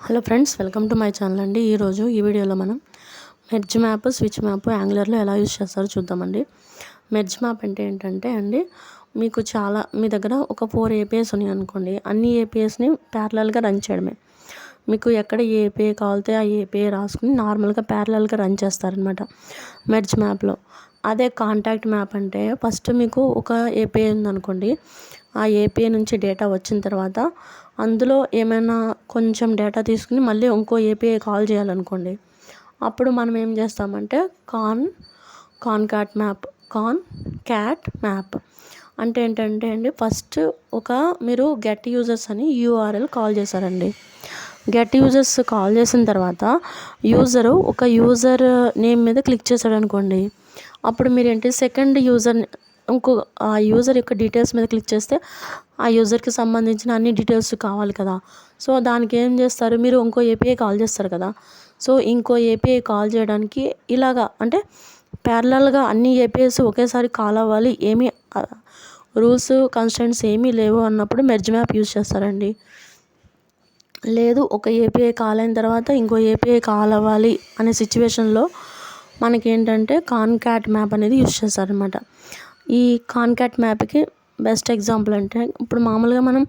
Hello friends, welcome to my channel అండి. ఈరోజు ఈ వీడియోలో మనం మెర్జ్ మ్యాప్, స్విచ్ మ్యాప్ యాంగులర్లో ఎలా యూజ్ చేస్తారో చూద్దామండి. మెర్జ్ మ్యాప్ అంటే ఏంటంటే అండి, మీకు మీ దగ్గర ఒక 4 ఏపీఎస్ ఉన్నాయి అనుకోండి. అన్ని ఏపీఎస్ని ప్యారలల్గా రన్ చేయడమే. మీకు ఎక్కడ ఏ ఏపీఐ కావాలితే ఆ ఏపీఐ రాసుకుని నార్మల్గా ప్యారలల్గా రన్ చేస్తారనమాట మెర్జ్ మ్యాప్లో. అదే కాంటాక్ట్ మ్యాప్ అంటే ఫస్ట్ మీకు ఒక ఏపీఐ ఉందనుకోండి. ఆ ఏపీఐ నుంచి డేటా వచ్చిన తర్వాత అందులో ఏమైనా కొంచెం డేటా తీసుకుని మళ్ళీ ఇంకో ఏపీఐ కాల్ చేయాలనుకోండి. అప్పుడు మనం ఏం చేస్తామంటే కాన్కాట్ మ్యాప్ అంటే ఏంటంటే అండి, ఫస్ట్ మీరు గెట్ యూజర్స్ అని యూఆర్ఎల్ కాల్ చేశారండి. గెట్ యూజర్స్ కాల్ చేసిన తర్వాత ఒక యూజర్ నేమ్ మీద క్లిక్ చేశాడు అనుకోండి. అప్పుడు మీరేంటి సెకండ్ యూజర్ ఆ యూజర్ యొక్క డీటెయిల్స్ మీద క్లిక్ చేస్తే ఆ యూజర్కి సంబంధించిన అన్ని డీటెయిల్స్ కావాలి కదా. సో దానికి ఏం చేస్తారు, మీరు ఇంకో ఏపీఐ కాల్ చేస్తారు కదా. సో ఇంకో ఏపీఐ కాల్ చేయడానికి ఇలాగా అంటే ప్యారలల్గా అన్ని ఏపీఐస్ ఒకేసారి కాల్ అవ్వాలి, ఏమీ రూల్స్ కన్స్టెంట్స్ ఏమీ లేవు అన్నప్పుడు మెర్జ్ మ్యాప్ యూజ్ చేస్తారండి. లేదు, ఒక ఏపీఐ కాల్ అయిన తర్వాత ఇంకో ఏపీఐ కాల్ అవ్వాలి అనే సిచ్యువేషన్లో మనకేంటంటే కాన్కాట్ మ్యాప్ అనేది యూజ్ చేస్తారనమాట. ఈ కాన్కాట్ మ్యాప్కి బెస్ట్ ఎగ్జాంపుల్ అంటే ఇప్పుడు మామూలుగా మనం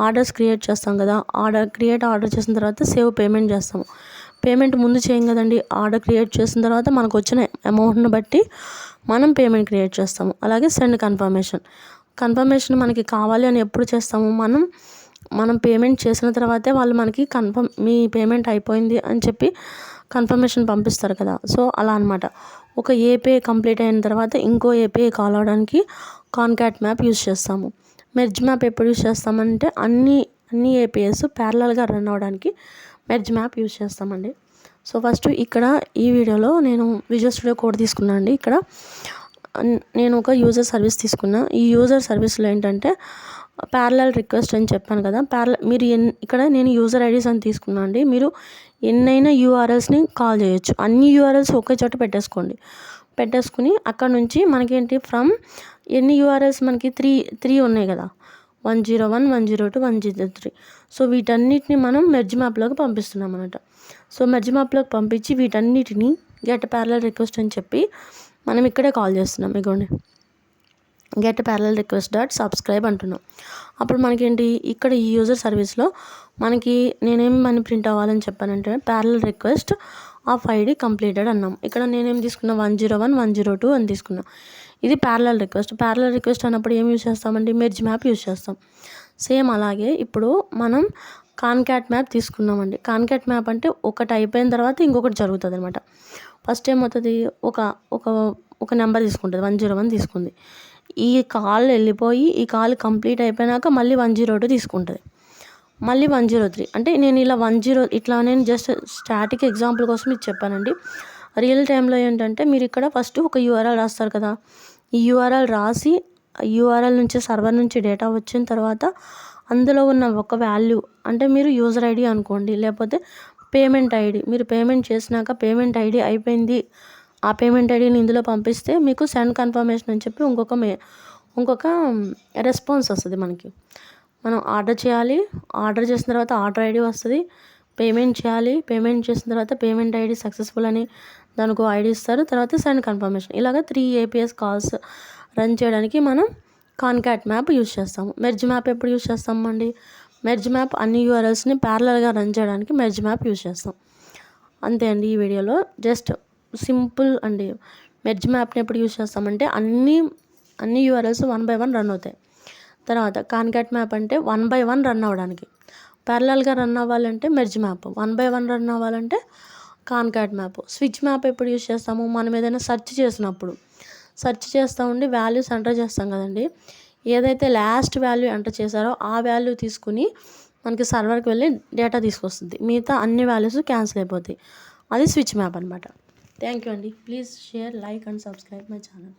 ఆర్డర్స్ క్రియేట్ చేస్తాం కదా. ఆర్డర్ చేసిన తర్వాత సేవ్ పేమెంట్ చేస్తాము. పేమెంట్ ముందు చేయం కదండి. ఆర్డర్ క్రియేట్ చేసిన తర్వాత మనకు వచ్చిన అమౌంట్ని బట్టి మనం పేమెంట్ క్రియేట్ చేస్తాము. అలాగే సెండ్ కన్ఫర్మేషన్ మనకి కావాలి అని ఎప్పుడు చేస్తాము, మనం పేమెంట్ చేసిన తర్వాతే వాళ్ళు మనకి మీ పేమెంట్ అయిపోయింది అని చెప్పి కన్ఫర్మేషన్ పంపిస్తారు కదా. సో అలా అనమాట. ఒక ఏపీఐ కంప్లీట్ అయిన తర్వాత ఇంకో ఏపీఐ కాల్ అవడానికి కాన్కాట్ మ్యాప్ యూజ్ చేస్తాము. మెర్జ్ మ్యాప్ ఎప్పుడు యూజ్ చేస్తామంటే అన్ని ఏపీఐస్ ప్యారలల్గా రన్ అవ్వడానికి మెర్జ్ మ్యాప్ యూజ్ చేస్తామండి. సో ఫస్ట్ ఇక్కడ ఈ వీడియోలో నేను విజువల్ స్టూడియో కోడ్ తీసుకున్నాను అండి. ఇక్కడ నేను ఒక యూజర్ సర్వీస్ తీసుకున్నా. ఈ యూజర్ సర్వీస్లో ఏంటంటే ప్యారలల్ రిక్వెస్ట్ అని చెప్పాను కదా. మీరు ఇక్కడ నేను యూజర్ ఐడీస్ అని తీసుకున్నాను అండి. మీరు ఎన్నైనా యూఆర్ఎల్స్ని కాల్ చేయొచ్చు. అన్ని యూఆర్ఎల్స్ ఒకే చోట పెట్టేసుకుని అక్కడ నుంచి మనకేంటి ఎన్ని యూఆర్ఎల్స్ మనకి త్రీ ఉన్నాయి కదా, 101, 102, 103. సో వీటన్నిటిని మనం మెర్జ్ మ్యాప్లోకి పంపిస్తున్నాం అన్నమాట. సో మెర్జ్ మ్యాప్లోకి పంపించి వీటన్నిటిని గెట్ ప్యారలల్ రిక్వెస్ట్ అని చెప్పి మనం ఇక్కడే కాల్ చేస్తున్నాం. ఇగోండి, గెట్ ప్యారలల్ రిక్వెస్ట్ .subscribe అంటున్నాం. అప్పుడు మనకేంటి ఇక్కడ ఈ యూజర్ సర్వీస్లో నేనేం ప్రింట్ అవ్వాలని చెప్పానంటే parallel request of ID completed అన్నాం. ఇక్కడ నేనేం తీసుకున్నా 101, 102 అని తీసుకున్నా. ఇది ప్యారలల్ రిక్వెస్ట్ అన్నప్పుడు ఏం యూజ్ చేస్తామండి, మెర్జ్ మ్యాప్ యూజ్ చేస్తాం. సేమ్ అలాగే ఇప్పుడు మనం కాన్కాట్ మ్యాప్ తీసుకున్నామండి. కాన్కాట్ మ్యాప్ అంటే ఒకటి అయిపోయిన తర్వాత ఇంకొకటి జరుగుతుంది అనమాట. ఫస్ట్ ఏమవుతుంది, ఒక నెంబర్ తీసుకుంటుంది, 101 తీసుకుంది. ఈ కాల్ వెళ్ళిపోయి ఈ కాల్ కంప్లీట్ అయిపోయినాక మళ్ళీ 102 తీసుకుంటుంది, మళ్ళీ 103. అంటే నేను నేను జస్ట్ స్టాటిక్ ఎగ్జాంపుల్ కోసం ఇది చెప్పానండి. రియల్ టైంలో ఏంటంటే మీరు ఇక్కడ ఫస్ట్ ఒక యూఆర్ఎల్ రాస్తారు కదా. ఈ యూఆర్ఎల్ రాసి యూఆర్ఎల్ నుంచి సర్వర్ నుంచి డేటా వచ్చిన తర్వాత అందులో ఉన్న ఒక వాల్యూ అంటే మీరు యూజర్ ఐడి అనుకోండి, లేకపోతే పేమెంట్ ఐడి. మీరు పేమెంట్ చేసినాక పేమెంట్ ఐడి అయిపోయింది, ఆ పేమెంట్ ఐడిని ఇందులో పంపిస్తే మీకు సెండ్ కన్ఫర్మేషన్ అని చెప్పి ఇంకొక రెస్పాన్స్ వస్తుంది మనకి. మనం ఆర్డర్ చేయాలి, ఆర్డర్ చేసిన తర్వాత ఆర్డర్ ఐడి వస్తుంది, పేమెంట్ చేయాలి, పేమెంట్ చేసిన తర్వాత పేమెంట్ ఐడి సక్సెస్ఫుల్ అని దానికి ఐడి ఇస్తారు, తర్వాత సెండ్ కన్ఫర్మేషన్. ఇలాగ 3 ఏపీఎస్ కాల్స్ రన్ చేయడానికి మనం కాన్కాట్ మ్యాప్ యూజ్ చేస్తాము. మెర్జ్ మ్యాప్ ఎప్పుడు యూజ్ చేస్తామండి, మెర్జ్ మ్యాప్ అన్ని యూఆర్ఎల్స్ని ప్యారలల్గా రన్ చేయడానికి మెర్జ్ మ్యాప్ యూజ్ చేస్తాం. అంతే అండి. ఈ వీడియోలో జస్ట్ సింపుల్ అండి. మెర్జ్ మ్యాప్ని ఎప్పుడు యూజ్ చేస్తామంటే అన్ని యూఆర్ఎల్స్ 1 by 1 రన్ అవుతాయి. తర్వాత కాన్కాట్ మ్యాప్ అంటే 1 by 1 రన్ అవ్వడానికి. ప్యారలల్గా రన్ అవ్వాలంటే మెర్జ్ మ్యాప్, 1 by 1 రన్ అవ్వాలంటే కాన్కాట్ మ్యాప్. స్విచ్ మ్యాప్ ఎప్పుడు యూజ్ చేస్తాము, మనం ఏదైనా సెర్చ్ చేస్తూ ఉండి వాల్యూస్ ఎంటర్ చేస్తాం కదండి. ఏదైతే లాస్ట్ వాల్యూ ఎంటర్ చేశారో ఆ వాల్యూ తీసుకుని మనకి సర్వర్కి వెళ్ళి డేటా తీసుకొస్తుంది. మిగతా అన్ని వాల్యూస్ క్యాన్సిల్ అయిపోతాయి. అది స్విచ్ మ్యాప్ అనమాట. థ్యాంక్ యూ అండి. Please share, like and subscribe my channel.